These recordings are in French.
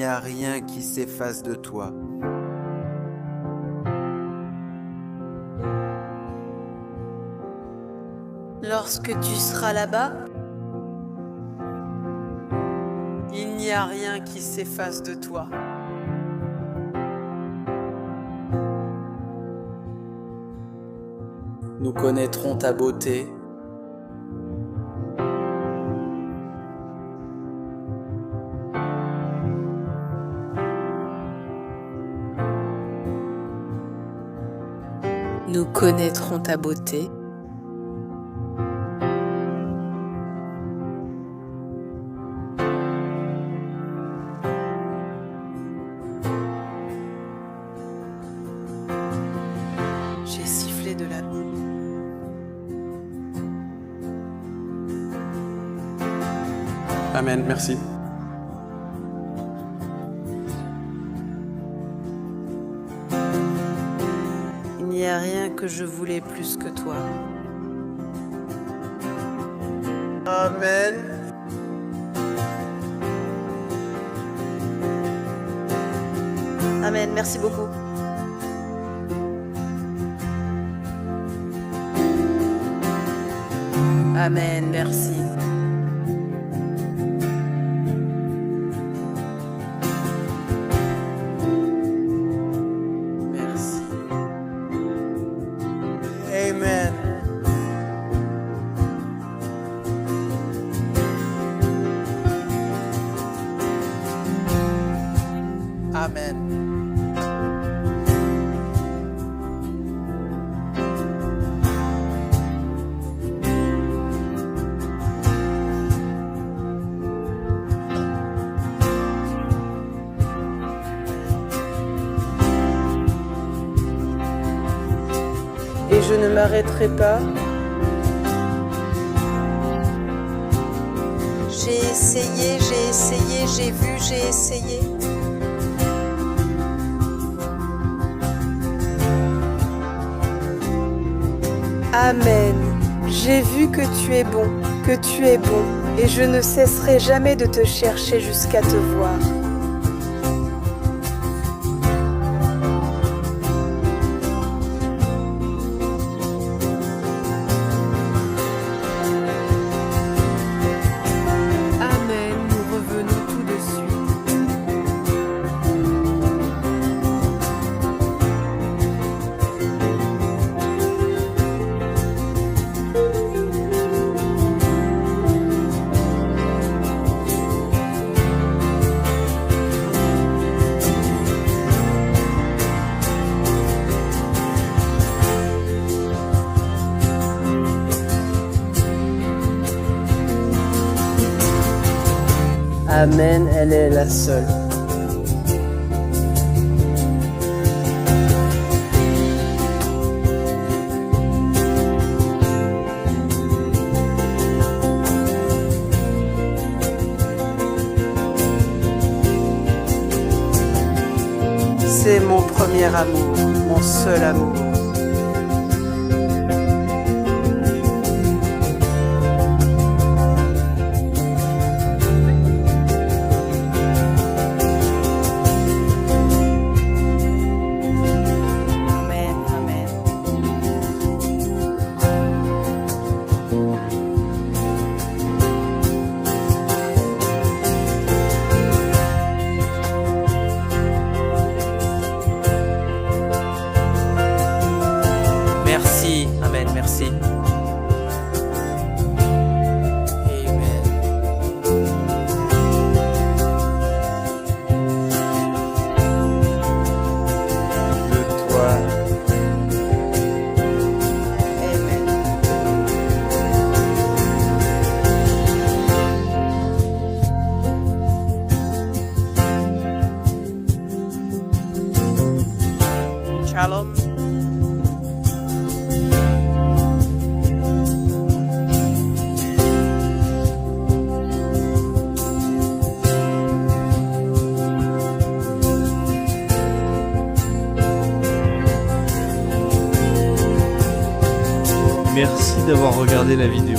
n'y a rien qui s'efface de toi. Lorsque tu seras là-bas, il n'y a rien qui s'efface de toi. Nous connaîtrons ta beauté. Nous connaîtrons ta beauté. J'ai sifflé de la boue. Amen, merci. Il n'y a rien que je voulais plus que toi. Amen. Amen, merci beaucoup. Amen, merci. Merci. Amen. Amen. Et je ne m'arrêterai pas. J'ai essayé, j'ai vu, j'ai essayé. Amen. J'ai vu que tu es bon, et je ne cesserai jamais de te chercher jusqu'à te voir. Amen, nous revenons tout de suite. Amen, elle est la seule. C'est mon premier amour, mon seul amour. Amen, amen. Merci. Amen, merci. De toi. Amen. Shalom. Merci d'avoir regardé la vidéo.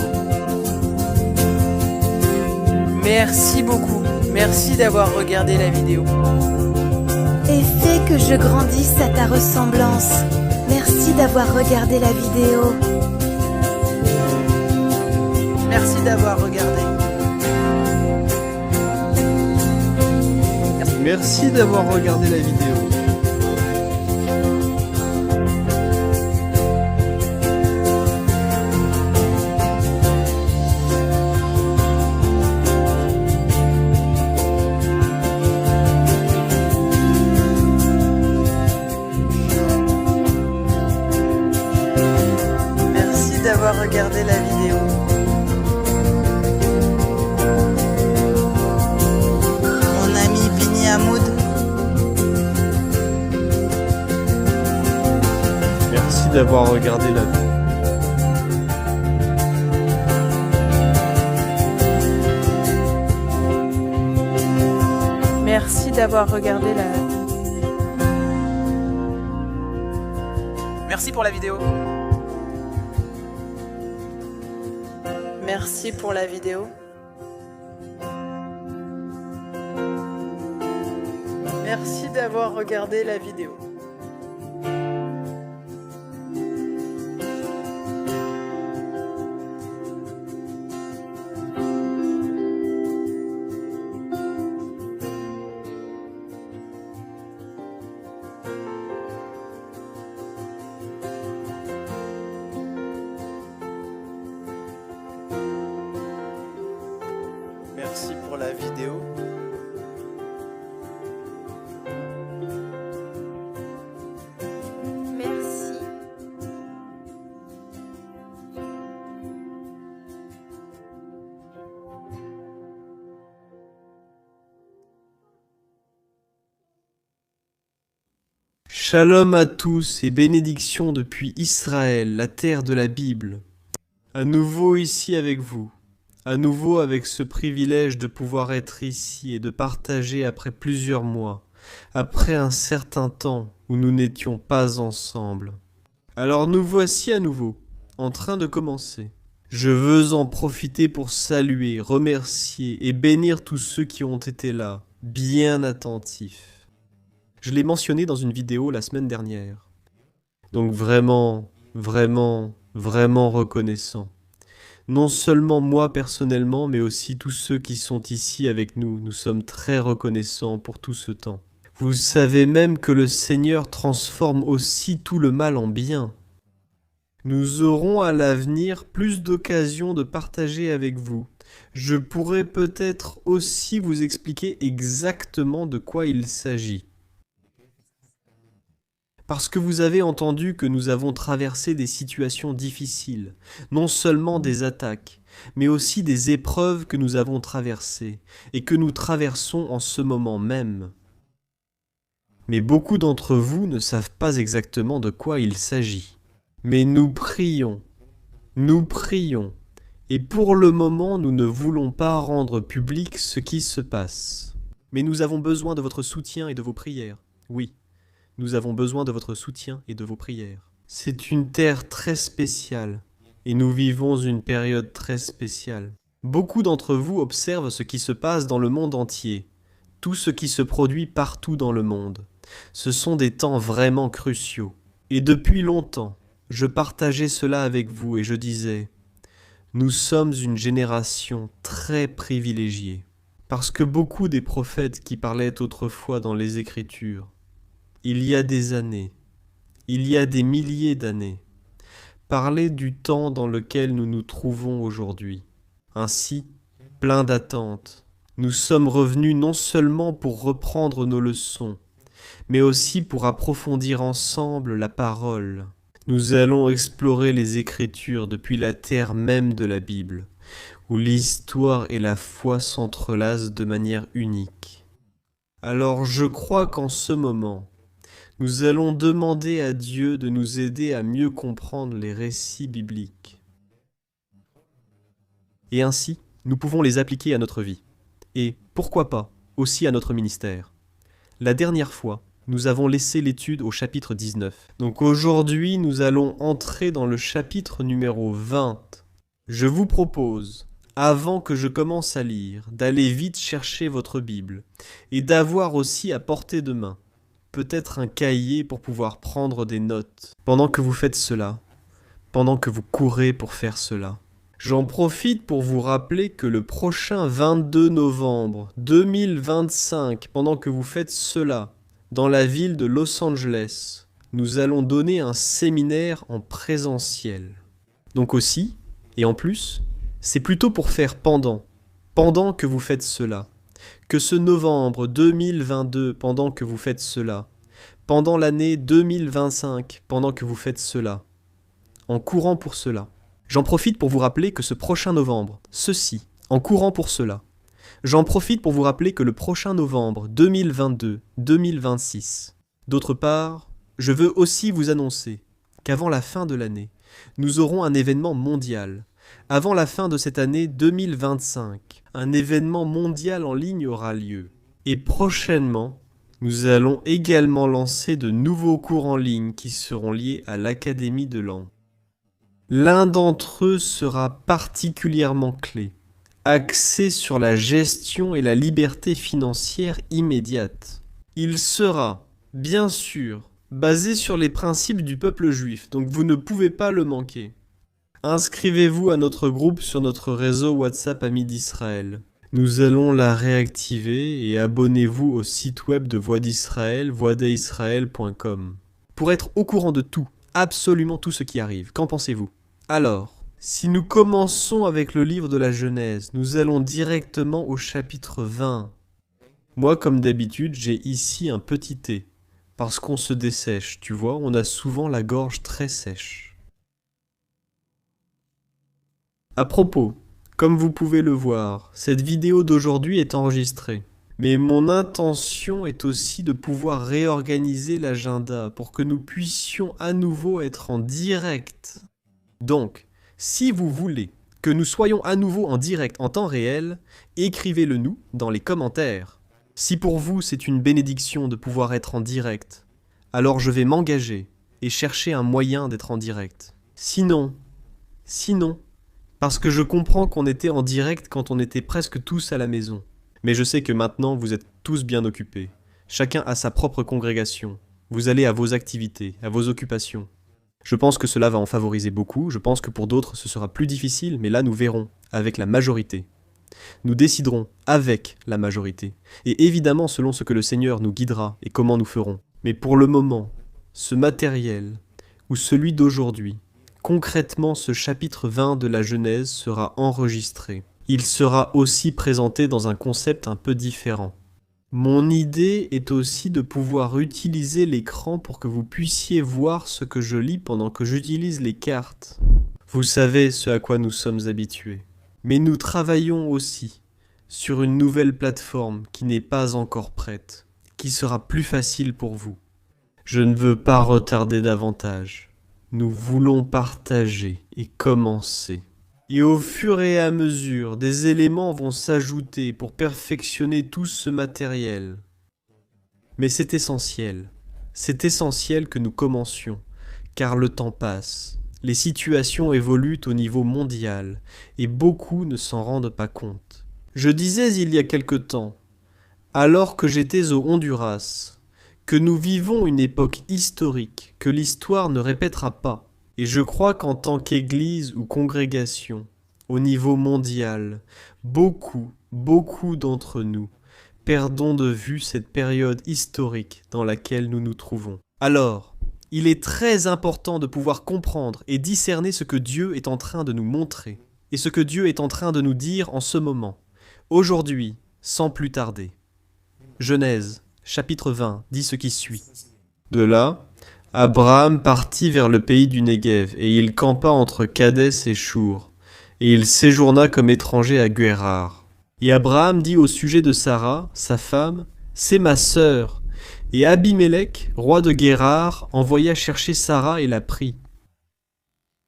Merci beaucoup. Merci d'avoir regardé la vidéo. Et fais que je grandisse à ta ressemblance. Merci d'avoir regardé la vidéo. Merci d'avoir regardé. Merci d'avoir regardé la vidéo. Merci d'avoir regardé la vidéo. Mon ami Bini Hamoud. Merci d'avoir regardé la vidéo. Merci d'avoir regardé la... Merci pour la vidéo. Merci pour la vidéo. Merci d'avoir regardé la vidéo. Merci pour la vidéo. Merci. Shalom à tous et bénédictions depuis Israël, la terre de la Bible. À nouveau ici avec vous. À nouveau avec ce privilège de pouvoir être ici et de partager après plusieurs mois, après un certain temps où nous n'étions pas ensemble. Alors nous voici à nouveau, en train de commencer. Je veux en profiter pour saluer, remercier et bénir tous ceux qui ont été là, bien attentifs. Je l'ai mentionné dans une vidéo la semaine dernière. Donc vraiment reconnaissant. Non seulement moi personnellement, mais aussi tous ceux qui sont ici avec nous. Nous sommes très reconnaissants pour tout ce temps. Vous savez même que le Seigneur transforme aussi tout le mal en bien. Nous aurons à l'avenir plus d'occasions de partager avec vous. Je pourrais peut-être aussi vous expliquer exactement de quoi il s'agit. Parce que vous avez entendu que nous avons traversé des situations difficiles, non seulement des attaques, mais aussi des épreuves que nous avons traversées et que nous traversons en ce moment même. Mais beaucoup d'entre vous ne savent pas exactement de quoi il s'agit. Mais nous prions, et pour le moment nous ne voulons pas rendre public ce qui se passe. Mais nous avons besoin de votre soutien et de vos prières, oui. Nous avons besoin de votre soutien et de vos prières. C'est une terre très spéciale et nous vivons une période très spéciale. Beaucoup d'entre vous observent ce qui se passe dans le monde entier, tout ce qui se produit partout dans le monde. Ce sont des temps vraiment cruciaux. Et depuis longtemps, je partageais cela avec vous et je disais, nous sommes une génération très privilégiée. Parce que beaucoup des prophètes qui parlaient autrefois dans les Écritures, il y a des années, il y a des milliers d'années, parlaient du temps dans lequel nous nous trouvons aujourd'hui. Ainsi, plein d'attentes, nous sommes revenus non seulement pour reprendre nos leçons, mais aussi pour approfondir ensemble la parole. Nous allons explorer les Écritures depuis la terre même de la Bible, où l'histoire et la foi s'entrelacent de manière unique. Alors je crois qu'en ce moment, nous allons demander à Dieu de nous aider à mieux comprendre les récits bibliques. Et ainsi, nous pouvons les appliquer à notre vie. Et, pourquoi pas, aussi à notre ministère. La dernière fois, nous avons laissé l'étude au chapitre 19. Donc aujourd'hui, nous allons entrer dans le chapitre numéro 20. Je vous propose, avant que je commence à lire, d'aller vite chercher votre Bible et d'avoir aussi à portée de main peut-être un cahier pour pouvoir prendre des notes pendant que vous faites cela, pendant que vous courez pour faire cela. J'en profite pour vous rappeler que le prochain 22 novembre 2025, pendant que vous faites cela, dans la ville de Los Angeles, nous allons donner un séminaire en présentiel. Donc aussi, et en plus, c'est plutôt pour faire pendant que vous faites cela, que ce novembre 2022, pendant que vous faites cela, pendant l'année 2025, pendant que vous faites cela, en courant pour cela. J'en profite pour vous rappeler que ce prochain novembre, ceci, en courant pour cela. J'en profite pour vous rappeler que le prochain novembre 2022-2026. D'autre part, je veux aussi vous annoncer qu'avant la fin de l'année, nous aurons un événement mondial. Avant la fin de cette année 2025, un événement mondial en ligne aura lieu. Et prochainement, nous allons également lancer de nouveaux cours en ligne qui seront liés à l'Académie de Langue. L'un d'entre eux sera particulièrement clé, axé sur la gestion et la liberté financière immédiate. Il sera, bien sûr, basé sur les principes du peuple juif, donc vous ne pouvez pas le manquer. Inscrivez-vous à notre groupe sur notre réseau WhatsApp Amis d'Israël. Nous allons la réactiver et abonnez-vous au site web de Voix d'Israël, voixdeisraël.com. Pour être au courant de tout, absolument tout ce qui arrive. Qu'en pensez-vous? Alors, si nous commençons avec le livre de la Genèse, nous allons directement au chapitre 20. Moi, comme d'habitude, j'ai ici un petit thé. Parce qu'on se dessèche, tu vois, on a souvent la gorge très sèche. À propos, comme vous pouvez le voir, cette vidéo d'aujourd'hui est enregistrée. Mais mon intention est aussi de pouvoir réorganiser l'agenda pour que nous puissions à nouveau être en direct. Donc, si vous voulez que nous soyons à nouveau en direct en temps réel, écrivez-le nous dans les commentaires. Si pour vous c'est une bénédiction de pouvoir être en direct, alors je vais m'engager et chercher un moyen d'être en direct. Sinon, parce que je comprends qu'on était en direct quand on était presque tous à la maison. Mais je sais que maintenant, vous êtes tous bien occupés. Chacun a sa propre congrégation. Vous allez à vos activités, à vos occupations. Je pense que cela va en favoriser beaucoup. Je pense que pour d'autres, ce sera plus difficile, mais là, nous verrons, avec la majorité. Nous déciderons avec la majorité. Et évidemment, selon ce que le Seigneur nous guidera et comment nous ferons. Mais pour le moment, ce matériel, ou celui d'aujourd'hui, concrètement, ce chapitre 20 de la Genèse sera enregistré. Il sera aussi présenté dans un concept un peu différent. Mon idée est aussi de pouvoir utiliser l'écran pour que vous puissiez voir ce que je lis pendant que j'utilise les cartes. Vous savez ce à quoi nous sommes habitués. Mais nous travaillons aussi sur une nouvelle plateforme qui n'est pas encore prête, qui sera plus facile pour vous. Je ne veux pas retarder davantage. Nous voulons partager et commencer. Et au fur et à mesure, des éléments vont s'ajouter pour perfectionner tout ce matériel. Mais c'est essentiel que nous commencions, car le temps passe, les situations évoluent au niveau mondial, et beaucoup ne s'en rendent pas compte. Je disais il y a quelque temps, alors que j'étais au Honduras, que nous vivons une époque historique que l'histoire ne répétera pas. Et je crois qu'en tant qu'Église ou congrégation, au niveau mondial, beaucoup d'entre nous perdons de vue cette période historique dans laquelle nous nous trouvons. Alors, il est très important de pouvoir comprendre et discerner ce que Dieu est en train de nous montrer et ce que Dieu est en train de nous dire en ce moment, aujourd'hui, sans plus tarder. Genèse, chapitre 20, dit ce qui suit. De là, Abraham partit vers le pays du Néguev, et il campa entre Kadès et Chour, et il séjourna comme étranger à Guérar. Et Abraham dit au sujet de Sarah, sa femme, « C'est ma sœur. » Et Abimélec, roi de Guérar, envoya chercher Sarah et la prit.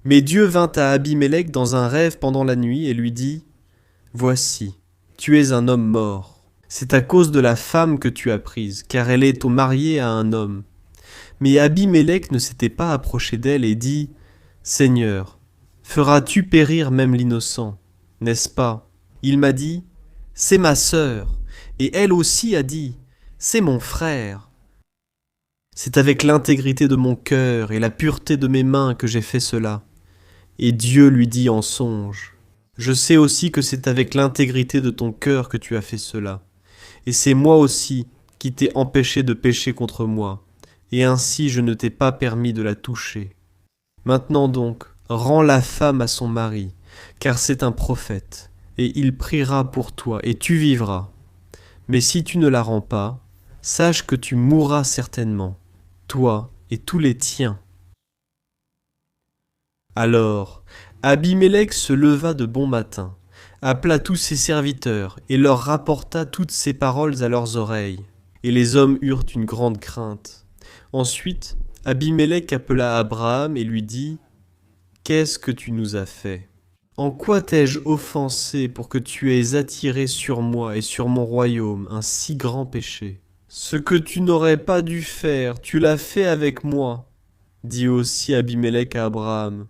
Mais Dieu vint à Abimélec dans un rêve pendant la nuit et lui dit, « Voici, tu es un homme mort. C'est à cause de la femme que tu as prise, car elle est mariée à un homme. » Mais Abimélec ne s'était pas approché d'elle et dit « Seigneur, feras-tu périr même l'innocent ? n'est-ce pas? Il m'a dit, c'est ma sœur, et elle aussi a dit, c'est mon frère. C'est avec l'intégrité de mon cœur et la pureté de mes mains que j'ai fait cela. Et Dieu lui dit en songe, je sais aussi que c'est avec l'intégrité de ton cœur que tu as fait cela. Et c'est moi aussi qui t'ai empêché de pécher contre moi, et ainsi je ne t'ai pas permis de la toucher. Maintenant donc, rends la femme à son mari, car c'est un prophète, et il priera pour toi, et tu vivras. Mais si tu ne la rends pas, sache que tu mourras certainement, toi et tous les tiens. Alors, Abimélec se leva de bon matin, appela tous ses serviteurs, et leur rapporta toutes ces paroles à leurs oreilles. Et les hommes eurent une grande crainte. Ensuite, Abimélec appela Abraham et lui dit, « Qu'est-ce que tu nous as fait? En quoi t'ai-je offensé pour que tu aies attiré sur moi et sur mon royaume un si grand péché? Ce que tu n'aurais pas dû faire, tu l'as fait avec moi, dit aussi Abimélec à Abraham.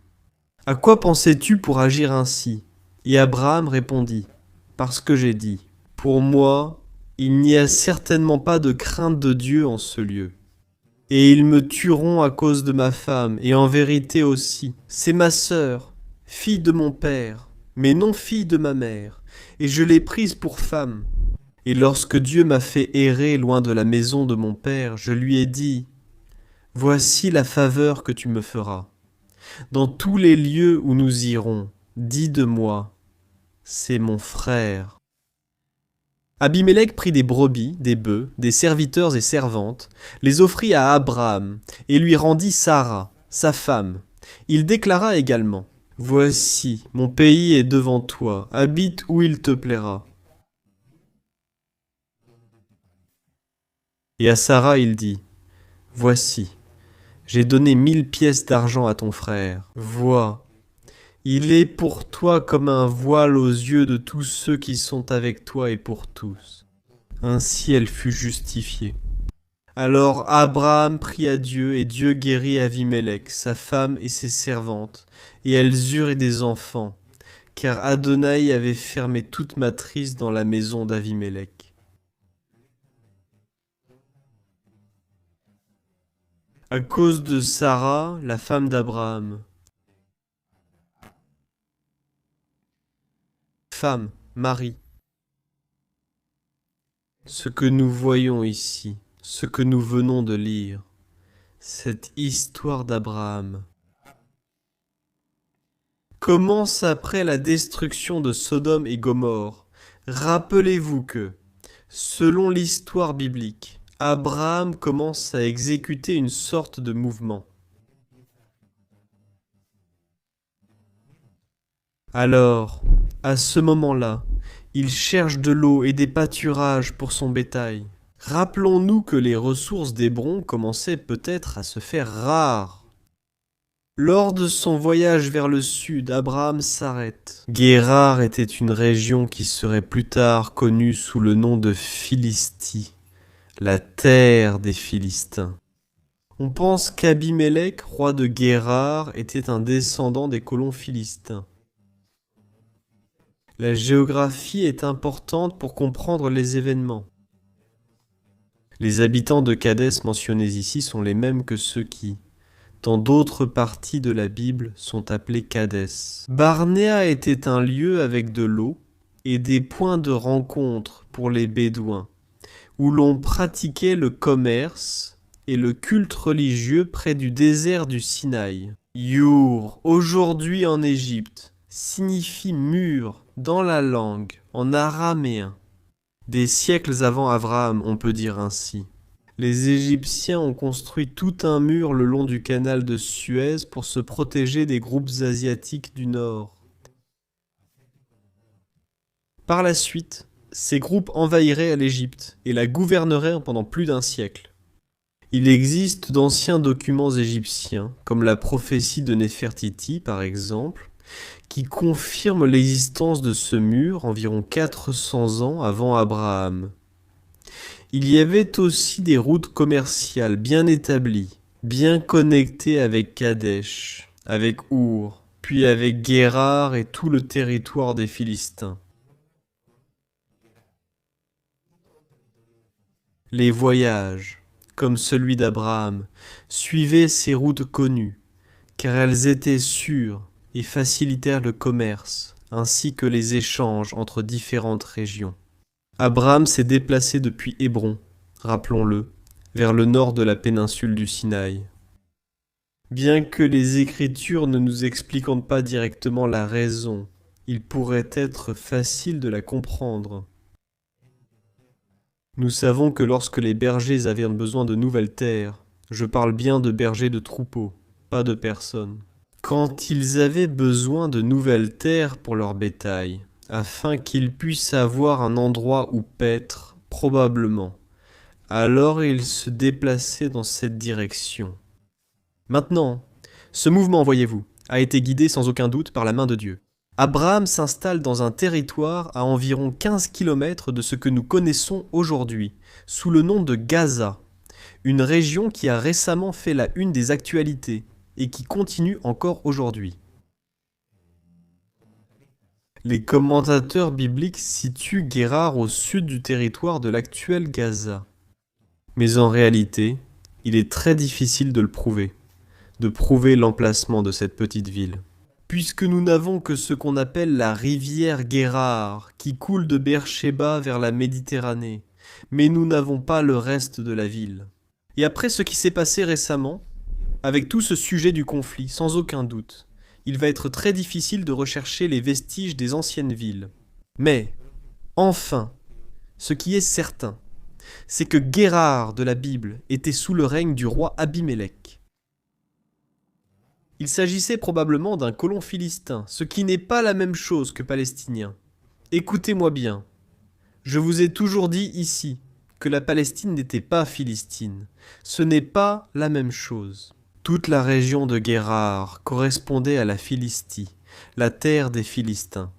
À quoi pensais-tu pour agir ainsi? Et Abraham répondit, parce que j'ai dit, pour moi, il n'y a certainement pas de crainte de Dieu en ce lieu. Et ils me tueront à cause de ma femme, et en vérité aussi, c'est ma sœur, fille de mon père, mais non fille de ma mère, et je l'ai prise pour femme. Et lorsque Dieu m'a fait errer loin de la maison de mon père, je lui ai dit, voici la faveur que tu me feras. Dans tous les lieux où nous irons, dis de moi, c'est mon frère. Abimélec prit des brebis, des bœufs, des serviteurs et servantes, les offrit à Abraham, et lui rendit Sarah, sa femme. Il déclara également, voici, mon pays est devant toi, habite où il te plaira. Et à Sarah il dit, voici, j'ai donné 1000 pièces d'argent à ton frère. Vois, il est pour toi comme un voile aux yeux de tous ceux qui sont avec toi et pour tous. Ainsi elle fut justifiée. Alors Abraham pria Dieu, et Dieu guérit Abimélec, sa femme et ses servantes, et elles eurent des enfants, car Adonai avait fermé toute matrice dans la maison d'Abimélec. À cause de Sarah, la femme d'Abraham. Femme, Marie. Ce que nous voyons ici, ce que nous venons de lire, cette histoire d'Abraham, commence après la destruction de Sodome et Gomorrhe. Rappelez-vous que, selon l'histoire biblique, Abraham commence à exécuter une sorte de mouvement. Alors, à ce moment-là, il cherche de l'eau et des pâturages pour son bétail. Rappelons-nous que les ressources d'Hébron commençaient peut-être à se faire rares. Lors de son voyage vers le sud, Abraham s'arrête. Guérar était une région qui serait plus tard connue sous le nom de Philistie, la terre des Philistins. On pense qu'Abimélec, roi de Guérar, était un descendant des colons philistins. La géographie est importante pour comprendre les événements. Les habitants de Kadès mentionnés ici sont les mêmes que ceux qui, dans d'autres parties de la Bible, sont appelés Kadès. Barnéa était un lieu avec de l'eau et des points de rencontre pour les Bédouins, où l'on pratiquait le commerce et le culte religieux près du désert du Sinaï. Your, aujourd'hui en Égypte, signifie mur dans la langue, en araméen. Des siècles avant Abraham, on peut dire ainsi. Les Égyptiens ont construit tout un mur le long du canal de Suez pour se protéger des groupes asiatiques du Nord. Par la suite, ces groupes envahiraient l'Égypte et la gouverneraient pendant plus d'un siècle. Il existe d'anciens documents égyptiens, comme la prophétie de Néfertiti par exemple, qui confirment l'existence de ce mur environ 400 ans avant Abraham. Il y avait aussi des routes commerciales bien établies, bien connectées avec Kadesh, avec Our, puis avec Guérard et tout le territoire des Philistins. Les voyages, comme celui d'Abraham, suivaient ces routes connues, car elles étaient sûres et facilitèrent le commerce, ainsi que les échanges entre différentes régions. Abraham s'est déplacé depuis Hébron, rappelons-le, vers le nord de la péninsule du Sinaï. Bien que les Écritures ne nous expliquent pas directement la raison, il pourrait être facile de la comprendre. Nous savons que lorsque les bergers avaient besoin de nouvelles terres, je parle bien de bergers de troupeaux, pas de personnes, quand ils avaient besoin de nouvelles terres pour leur bétail, afin qu'ils puissent avoir un endroit où paître, probablement, alors ils se déplaçaient dans cette direction. Maintenant, ce mouvement, voyez-vous, a été guidé sans aucun doute par la main de Dieu. Abraham s'installe dans un territoire à environ 15 km de ce que nous connaissons aujourd'hui, sous le nom de Gaza, une région qui a récemment fait la une des actualités et qui continue encore aujourd'hui. Les commentateurs bibliques situent Guérard au sud du territoire de l'actuel Gaza. Mais en réalité, il est très difficile de le prouver, de prouver l'emplacement de cette petite ville. Puisque nous n'avons que ce qu'on appelle la rivière Guérard, qui coule de Beersheba vers la Méditerranée, mais nous n'avons pas le reste de la ville. Et après ce qui s'est passé récemment, avec tout ce sujet du conflit, sans aucun doute, il va être très difficile de rechercher les vestiges des anciennes villes. Mais, enfin, ce qui est certain, c'est que Guérard de la Bible était sous le règne du roi Abimélec. Il s'agissait probablement d'un colon philistin, ce qui n'est pas la même chose que palestinien. Écoutez-moi bien, je vous ai toujours dit ici que la Palestine n'était pas philistine. Ce n'est pas la même chose. Toute la région de Guérard correspondait à la Philistie, la terre des Philistins,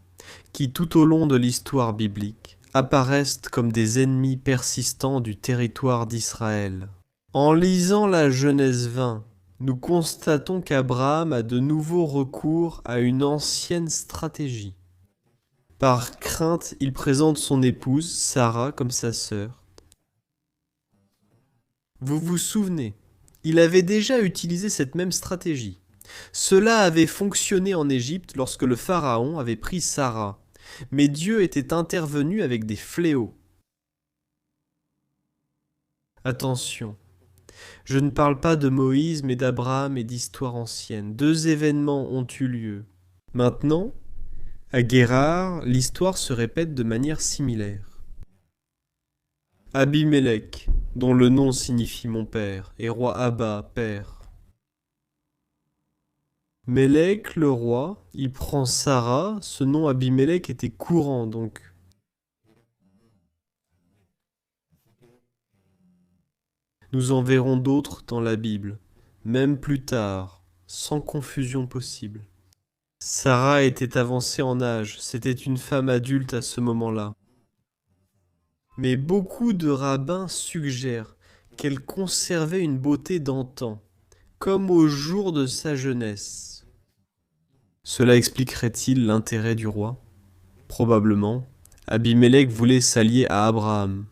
qui tout au long de l'histoire biblique apparaissent comme des ennemis persistants du territoire d'Israël. En lisant la Genèse 20, nous constatons qu'Abraham a de nouveau recours à une ancienne stratégie. Par crainte, il présente son épouse, Sarah, comme sa sœur. Vous vous souvenez, il avait déjà utilisé cette même stratégie. Cela avait fonctionné en Égypte lorsque le pharaon avait pris Sarah, mais Dieu était intervenu avec des fléaux. Attention. Je ne parle pas de Moïse, mais d'Abraham et d'histoire ancienne. Deux événements ont eu lieu. Maintenant, à Guérard, l'histoire se répète de manière similaire. Abimélec, dont le nom signifie mon père, et roi Abba, père. Mélec, le roi, il prend Sarah, ce nom Abimélec était courant donc. Nous en verrons d'autres dans la Bible, même plus tard, sans confusion possible. Sarah était avancée en âge, c'était une femme adulte à ce moment-là. Mais beaucoup de rabbins suggèrent qu'elle conservait une beauté d'antan, comme au jour de sa jeunesse. Cela expliquerait-il l'intérêt du roi? Probablement, Abimélec voulait s'allier à Abraham.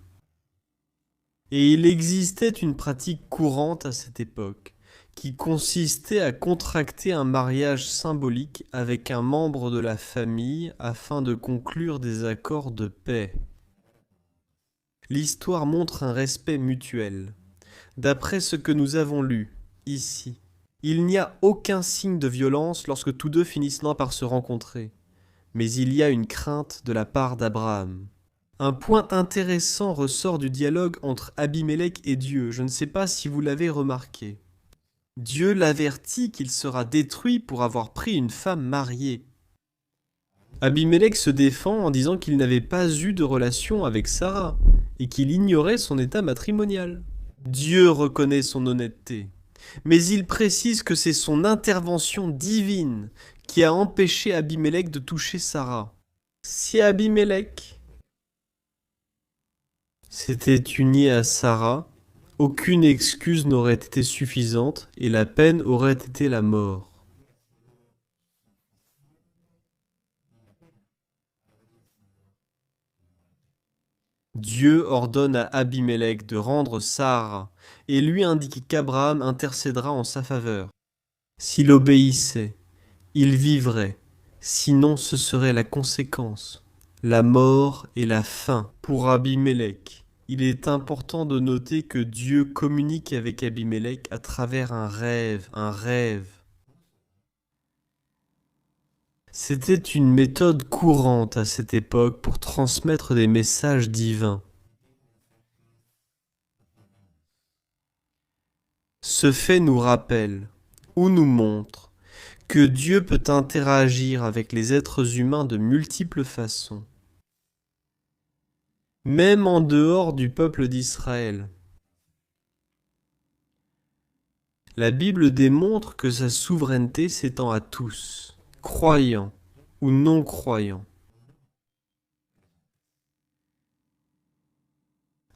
Et il existait une pratique courante à cette époque, qui consistait à contracter un mariage symbolique avec un membre de la famille afin de conclure des accords de paix. L'histoire montre un respect mutuel. D'après ce que nous avons lu, ici, il n'y a aucun signe de violence lorsque tous deux finissent l'un par se rencontrer, mais il y a une crainte de la part d'Abraham. Un point intéressant ressort du dialogue entre Abimélec et Dieu, je ne sais pas si vous l'avez remarqué. Dieu l'avertit qu'il sera détruit pour avoir pris une femme mariée. Abimélec se défend en disant qu'il n'avait pas eu de relation avec Sarah et qu'il ignorait son état matrimonial. Dieu reconnaît son honnêteté, mais il précise que c'est son intervention divine qui a empêché Abimélec de toucher Sarah. Si Abimélec s'était uni à Sarah, aucune excuse n'aurait été suffisante et la peine aurait été la mort. Dieu ordonne à Abimélec de rendre Sara et lui indique qu'Abraham intercédera en sa faveur. S'il obéissait, il vivrait, sinon ce serait la conséquence, la mort et la faim pour Abimélec. Il est important de noter que Dieu communique avec Abimélec à travers un rêve. C'était une méthode courante à cette époque pour transmettre des messages divins. Ce fait nous rappelle, ou nous montre, que Dieu peut interagir avec les êtres humains de multiples façons, même en dehors du peuple d'Israël. La Bible démontre que sa souveraineté s'étend à tous, croyants ou non-croyants.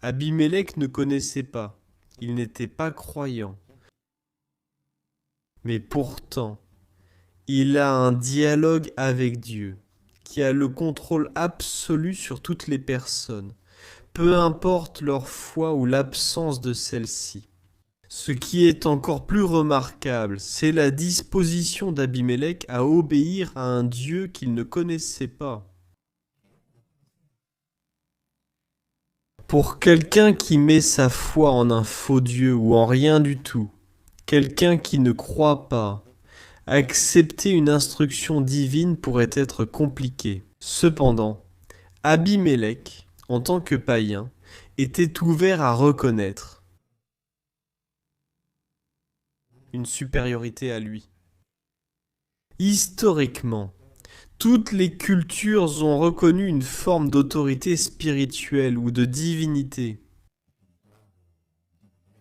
Abimélec ne connaissait pas, il n'était pas croyant. Mais pourtant, il a un dialogue avec Dieu, qui a le contrôle absolu sur toutes les personnes, peu importe leur foi ou l'absence de celle-ci. Ce qui est encore plus remarquable, c'est la disposition d'Abimélec à obéir à un Dieu qu'il ne connaissait pas. Pour quelqu'un qui met sa foi en un faux Dieu ou en rien du tout, quelqu'un qui ne croit pas, accepter une instruction divine pourrait être compliqué. Cependant, Abimélec, en tant que païen, était ouvert à reconnaître une supériorité à lui. Historiquement, toutes les cultures ont reconnu une forme d'autorité spirituelle ou de divinité.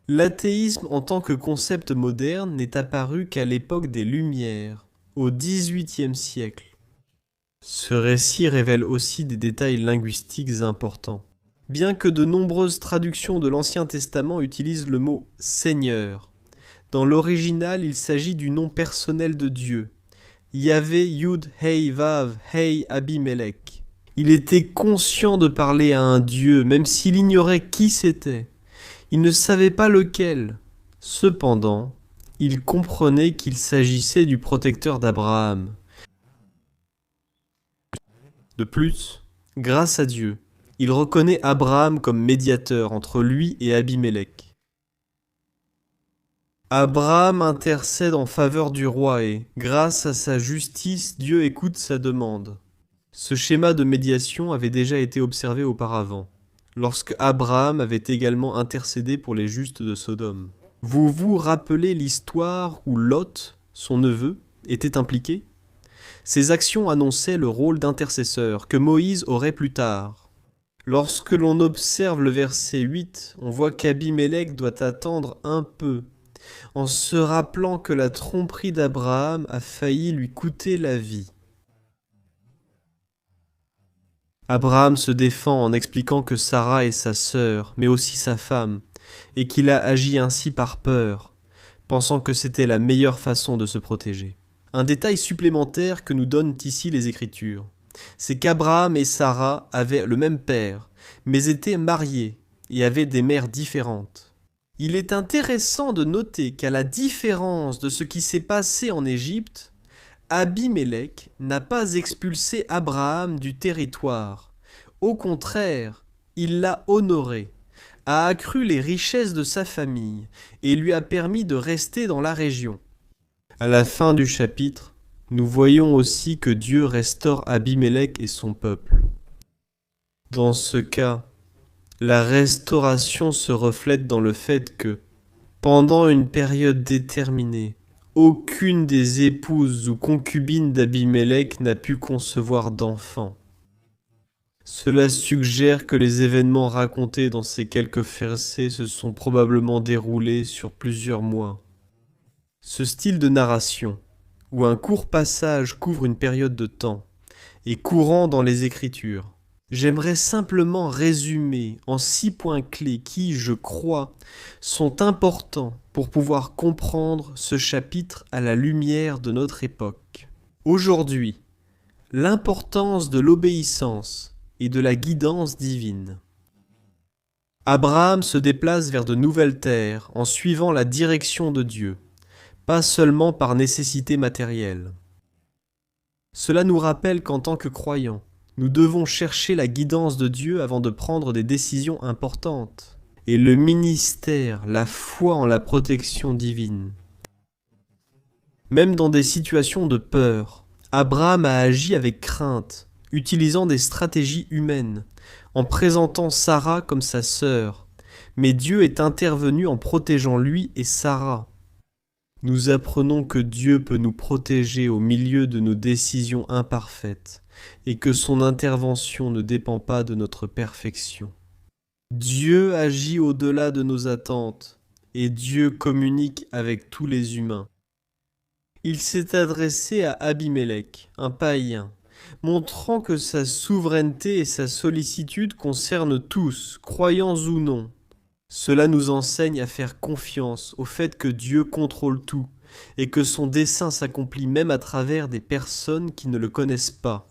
L'athéisme en tant que concept moderne n'est apparu qu'à l'époque des Lumières, au XVIIIe siècle. Ce récit révèle aussi des détails linguistiques importants. Bien que de nombreuses traductions de l'Ancien Testament utilisent le mot « Seigneur », dans l'original, il s'agit du nom personnel de Dieu. Yahvé Yud Hei Vav Hei Abimélec. Il était conscient de parler à un Dieu, même s'il ignorait qui c'était. Il ne savait pas lequel. Cependant, il comprenait qu'il s'agissait du protecteur d'Abraham. De plus, grâce à Dieu, il reconnaît Abraham comme médiateur entre lui et Abimélec. Abraham intercède en faveur du roi et, grâce à sa justice, Dieu écoute sa demande. Ce schéma de médiation avait déjà été observé auparavant, lorsque Abraham avait également intercédé pour les justes de Sodome. Vous vous rappelez l'histoire où Lot, son neveu, était impliqué ? Ses actions annonçaient le rôle d'intercesseur que Moïse aurait plus tard. Lorsque l'on observe le verset 8, on voit qu'Abimélec doit attendre un peu, en se rappelant que la tromperie d'Abraham a failli lui coûter la vie. Abraham se défend en expliquant que Sarah est sa sœur, mais aussi sa femme, et qu'il a agi ainsi par peur, pensant que c'était la meilleure façon de se protéger. Un détail supplémentaire que nous donnent ici les Écritures, c'est qu'Abraham et Sarah avaient le même père, mais étaient mariés et avaient des mères différentes. Il est intéressant de noter qu'à la différence de ce qui s'est passé en Égypte, Abimélec n'a pas expulsé Abraham du territoire. Au contraire, il l'a honoré, a accru les richesses de sa famille et lui a permis de rester dans la région. À la fin du chapitre, nous voyons aussi que Dieu restaure Abimélec et son peuple. Dans ce cas, la restauration se reflète dans le fait que, pendant une période déterminée, aucune des épouses ou concubines d'Abimélec n'a pu concevoir d'enfant. Cela suggère que les événements racontés dans ces quelques versets se sont probablement déroulés sur plusieurs mois. Ce style de narration, où un court passage couvre une période de temps, est courant dans les Écritures. J'aimerais simplement résumer en 6 points clés qui, je crois, sont importants pour pouvoir comprendre ce chapitre à la lumière de notre époque. Aujourd'hui, l'importance de l'obéissance et de la guidance divine. Abraham se déplace vers de nouvelles terres en suivant la direction de Dieu, pas seulement par nécessité matérielle. Cela nous rappelle qu'en tant que croyants, nous devons chercher la guidance de Dieu avant de prendre des décisions importantes, et le ministère, la foi en la protection divine. Même dans des situations de peur, Abraham a agi avec crainte, utilisant des stratégies humaines, en présentant Sarah comme sa sœur, mais Dieu est intervenu en protégeant lui et Sarah. Nous apprenons que Dieu peut nous protéger au milieu de nos décisions imparfaites et que son intervention ne dépend pas de notre perfection. Dieu agit au-delà de nos attentes et Dieu communique avec tous les humains. Il s'est adressé à Abimélec, un païen, montrant que sa souveraineté et sa sollicitude concernent tous, croyants ou non. Cela nous enseigne à faire confiance au fait que Dieu contrôle tout et que son dessein s'accomplit même à travers des personnes qui ne le connaissent pas.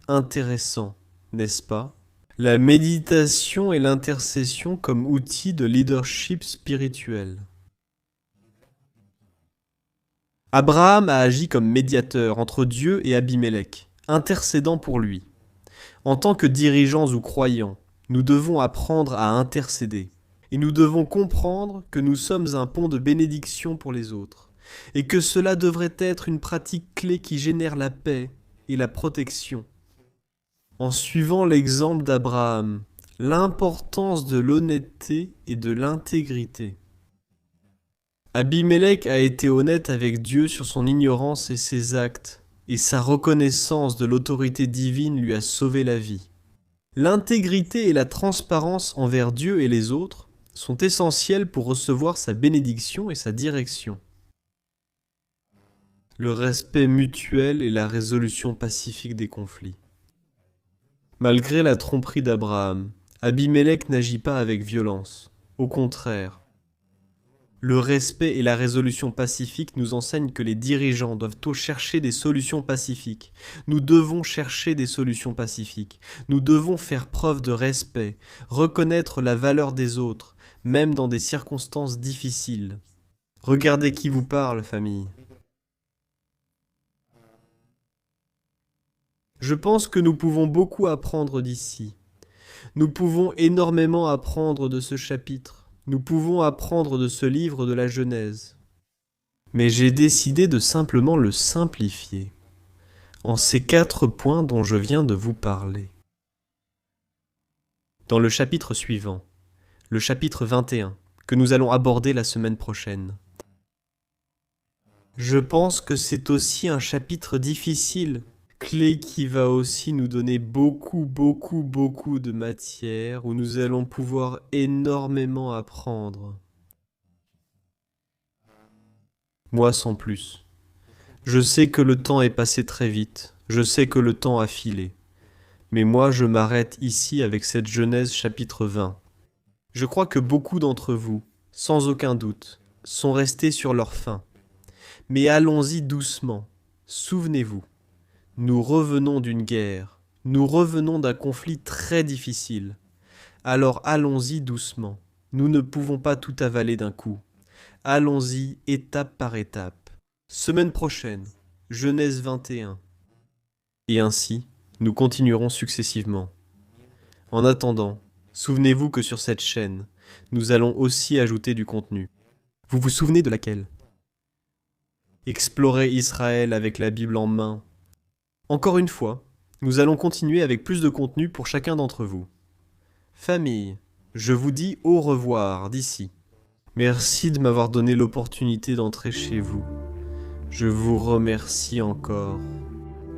Intéressant, n'est-ce pas? La méditation et l'intercession comme outil de leadership spirituel. Abraham a agi comme médiateur entre Dieu et Abimélec, intercédant pour lui. En tant que dirigeants ou croyants, nous devons apprendre à intercéder. Et nous devons comprendre que nous sommes un pont de bénédiction pour les autres, et que cela devrait être une pratique clé qui génère la paix et la protection. En suivant l'exemple d'Abraham, l'importance de l'honnêteté et de l'intégrité. Abimélec a été honnête avec Dieu sur son ignorance et ses actes, et sa reconnaissance de l'autorité divine lui a sauvé la vie. L'intégrité et la transparence envers Dieu et les autres sont essentielles pour recevoir sa bénédiction et sa direction. Le respect mutuel et la résolution pacifique des conflits. Malgré la tromperie d'Abraham, Abimélec n'agit pas avec violence. Au contraire, le respect et la résolution pacifique nous enseignent que les dirigeants doivent chercher des solutions pacifiques. Nous devons chercher des solutions pacifiques. Nous devons faire preuve de respect, reconnaître la valeur des autres, même dans des circonstances difficiles. Regardez qui vous parle, famille. Je pense que nous pouvons beaucoup apprendre d'ici. Nous pouvons énormément apprendre de ce chapitre. Nous pouvons apprendre de ce livre de la Genèse. Mais j'ai décidé de simplement le simplifier, en ces 4 points dont je viens de vous parler. Dans le chapitre suivant, le chapitre 21, que nous allons aborder la semaine prochaine. Je pense que c'est aussi un chapitre difficile, clé qui va aussi nous donner beaucoup de matière, où nous allons pouvoir énormément apprendre. Moi sans plus. Je sais que le temps est passé très vite, je sais que le temps a filé. Mais moi je m'arrête ici avec cette Genèse chapitre 20. Je crois que beaucoup d'entre vous, sans aucun doute, sont restés sur leur faim. Mais allons-y doucement, souvenez-vous. Nous revenons d'une guerre, nous revenons d'un conflit très difficile. Alors allons-y doucement, nous ne pouvons pas tout avaler d'un coup. Allons-y étape par étape. Semaine prochaine, Genèse 21. Et ainsi, nous continuerons successivement. En attendant, souvenez-vous que sur cette chaîne, nous allons aussi ajouter du contenu. Vous vous souvenez de laquelle? Explorer Israël avec la Bible en main. Encore une fois, nous allons continuer avec plus de contenu pour chacun d'entre vous. Famille, je vous dis au revoir d'ici. Merci de m'avoir donné l'opportunité d'entrer chez vous. Je vous remercie encore.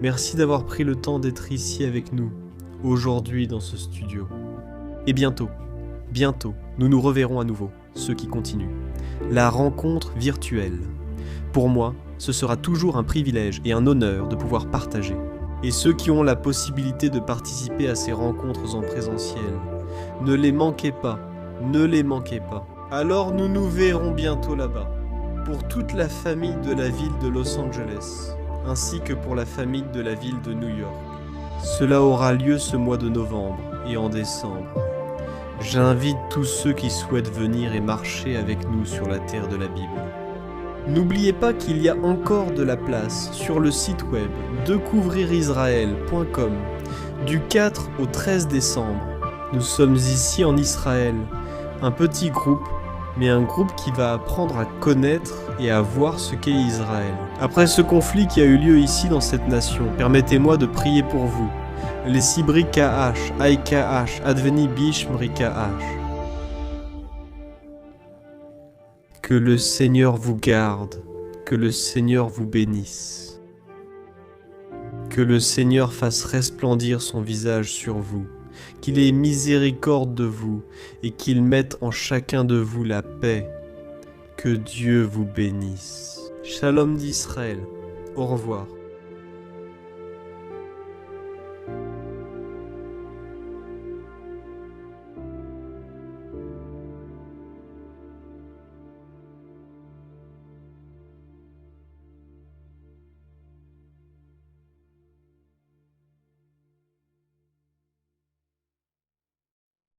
Merci d'avoir pris le temps d'être ici avec nous, aujourd'hui dans ce studio. Et bientôt, nous nous reverrons à nouveau, ceux qui continuent. La rencontre virtuelle. Pour moi, ce sera toujours un privilège et un honneur de pouvoir partager. Et ceux qui ont la possibilité de participer à ces rencontres en présentiel, ne les manquez pas, ne les manquez pas. Alors nous nous verrons bientôt là-bas, pour toute la famille de la ville de Los Angeles, ainsi que pour la famille de la ville de New York. Cela aura lieu ce mois de novembre et en décembre. J'invite tous ceux qui souhaitent venir et marcher avec nous sur la terre de la Bible. N'oubliez pas qu'il y a encore de la place sur le site web découvririsraël.com du 4 au 13 décembre. Nous sommes ici en Israël, un petit groupe, mais un groupe qui va apprendre à connaître et à voir ce qu'est Israël. Après ce conflit qui a eu lieu ici dans cette nation, permettez-moi de prier pour vous. Les Sibri Kaash, Aïkaash, Adveni Bishmri Kaash. Que le Seigneur vous garde, que le Seigneur vous bénisse. Que le Seigneur fasse resplendir son visage sur vous, qu'il ait miséricorde de vous et qu'il mette en chacun de vous la paix. Que Dieu vous bénisse. Shalom d'Israël. Au revoir.